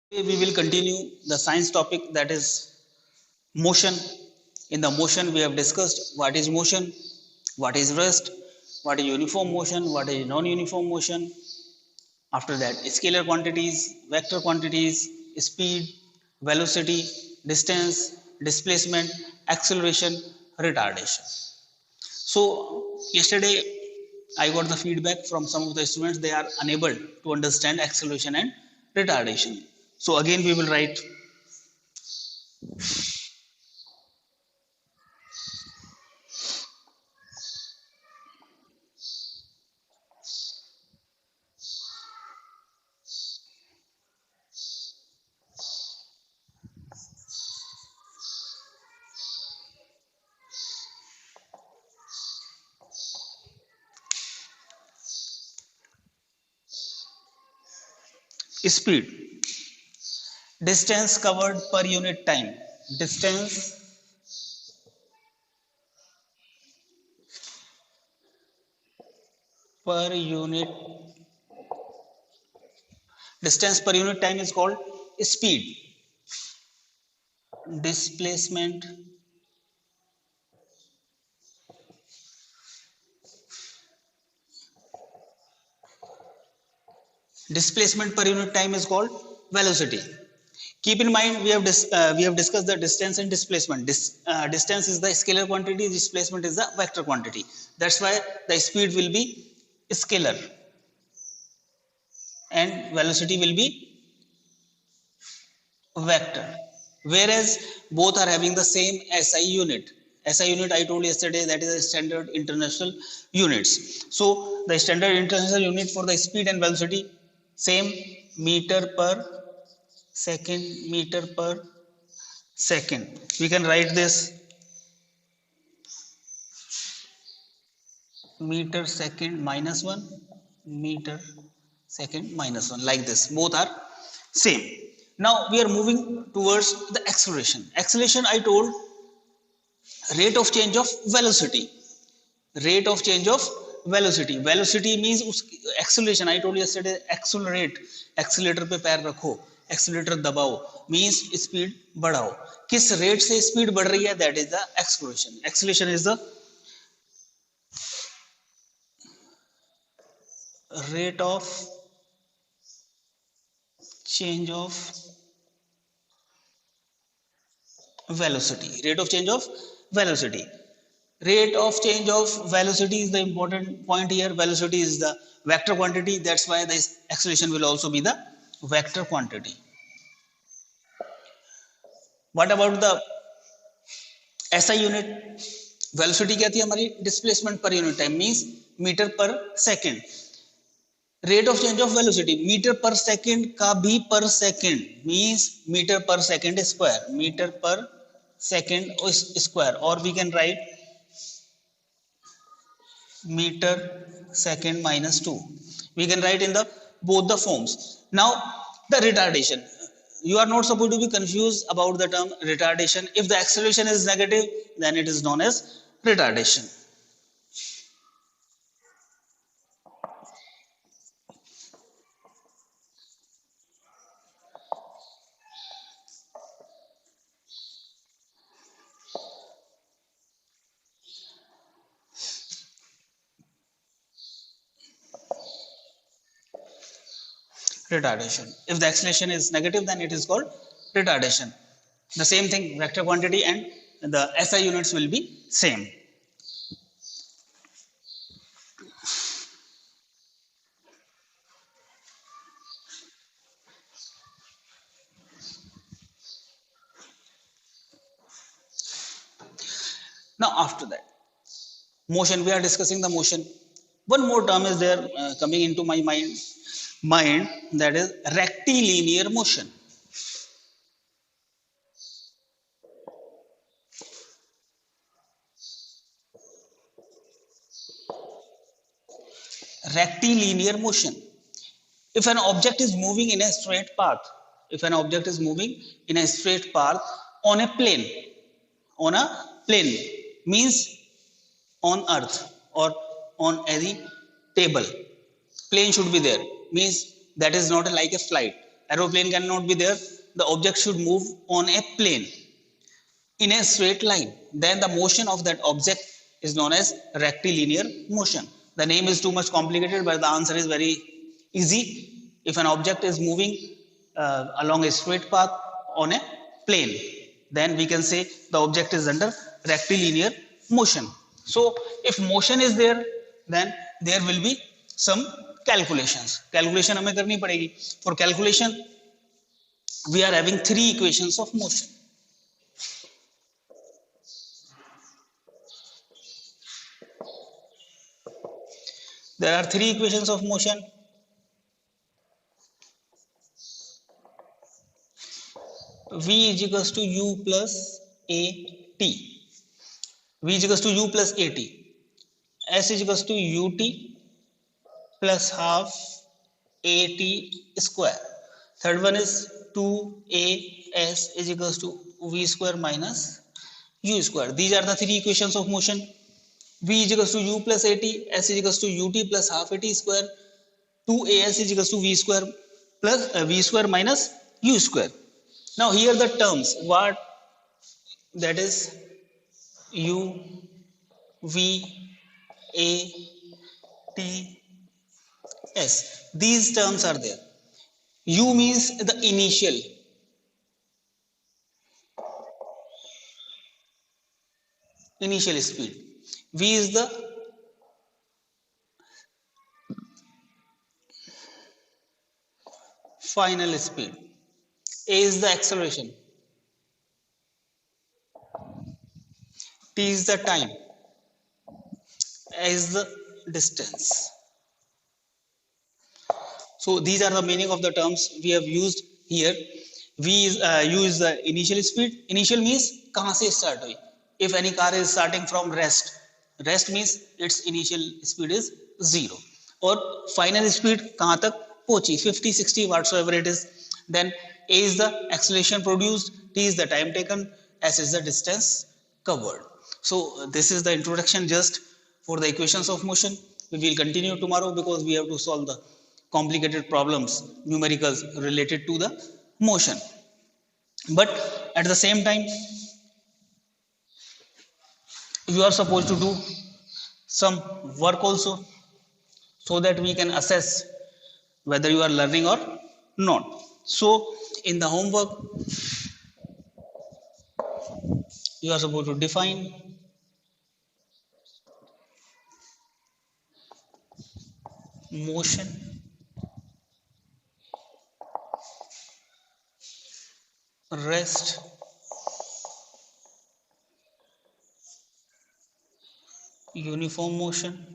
We will continue the science topic, that is motion. In the motion, we have discussed what is motion, what is rest, what is uniform motion, what is non-uniform motion. After that, scalar quantities, vector quantities, speed, velocity, distance, displacement, acceleration, retardation. So yesterday I got the feedback from some of the students, they are unable to understand acceleration and retardation. So again we will write speed, distance covered per unit time, distance per unit distance per unit time is called speed. Displacement displacement per unit time is called velocity. Keep in mind, we have discussed the distance and displacement. Distance is the scalar quantity, displacement is the vector quantity. That's why the speed will be scalar and velocity will be vector. Whereas both are having the same SI unit. SI unit I told yesterday, that is a standard international units. So the standard international unit for the speed and velocity same, meter per second, meter per second. We can write this meter second minus 1, meter second minus 1, like this. Both are same. Now we are moving towards the acceleration. Acceleration I told, rate of change of velocity. Rate of change of velocity. Velocity means acceleration. I told you yesterday, accelerate. Accelerator पे पैर रखो, accelerator दबाओ, means speed बढ़ाओ. किस rate से speed बढ़ रही है, that is the acceleration. Acceleration is the rate of change of velocity. Rate of change of velocity. Rate of change of velocity is the important point here. Velocity is the vector quantity. That's why the acceleration will also be the vector quantity. What about the SI unit? Velocity क्या थी हमारी? Displacement per unit time means meter per second. Rate of change of velocity, meter per second का भी per second means meter per second square. Meter per second square, or we can write meter second minus 2. We can write in the both the forms. Now the retardation, you are not supposed to be confused about the term retardation. If the acceleration is negative, then it is known as retardation. Retardation. If the acceleration is negative, then it is called retardation. The same thing, vector quantity and the SI units will be same. Now after that, motion, we are discussing the motion. One more term is there coming into my mind, that is rectilinear motion. Rectilinear motion. If an object is moving in a straight path, if an object is moving in a straight path on a plane means on earth or on any table, plane should be there, means that is not like a flight. Aeroplane cannot be there. The object should move on a plane in a straight line. Then the motion of that object is known as rectilinear motion. The name is too much complicated, but the answer is very easy. If an object is moving along a straight path on a plane, then we can say the object is under rectilinear motion. So if motion is there, then there will be some calculations. Calculation हमें करनी पड़ेगी. For calculation, we are having three equations of motion. There are three equations of motion. V is equals to U plus AT. V is equals to U plus AT. S is equals to UT plus half AT square. Third one is 2AS is equals to V square minus U square. These are the three equations of motion. V is equals to U plus AT, S is equals to UT plus half AT square, 2AS is equals to V square plus V square minus U square. Now here the terms, what that is U, V, A, T, S. These terms are there. U means the initial. Initial speed. V is the final speed. A is the acceleration. T is the time. A is the distance. So these are the meaning of the terms we have used here. V is U is the initial speed. Initial means कहाँ से start हुई. If any car is starting from rest, rest means its initial speed is 0. और final speed कहाँ तक पहुँची 50, 60 whatsoever it is. Then A is the acceleration produced, T is the time taken, S is the distance covered. So this is the introduction just for the equations of motion. We will continue tomorrow because we have to solve the complicated problems, numericals related to the motion. But at the same time, you are supposed to do some work also so that we can assess whether you are learning or not. So in the homework, you are supposed to define motion, rest, uniform motion,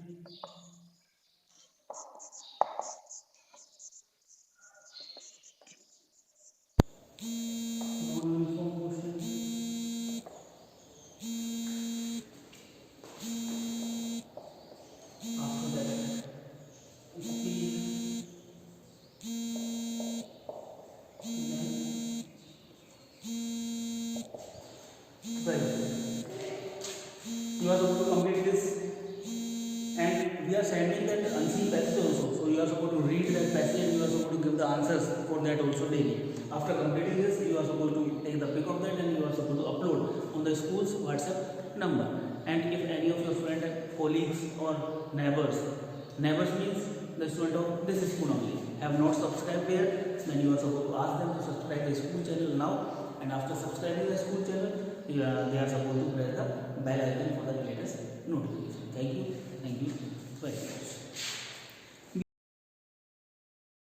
non-uniform motion, after that speed, then you are supposed to complete this, and we are sending that unseen passage also. So you are supposed to read that passage and you are supposed to give the answers for that also daily. After completing this, you are supposed to take the pic of that and you are supposed to upload on the school's WhatsApp number. And if any of your friends, colleagues or neighbors means the student of this school only, have not subscribed here, then you are supposed to ask them to subscribe the school channel now. And after subscribing the school channel, they are supposed to press the bell icon for the latest notification. Thank you. Bye.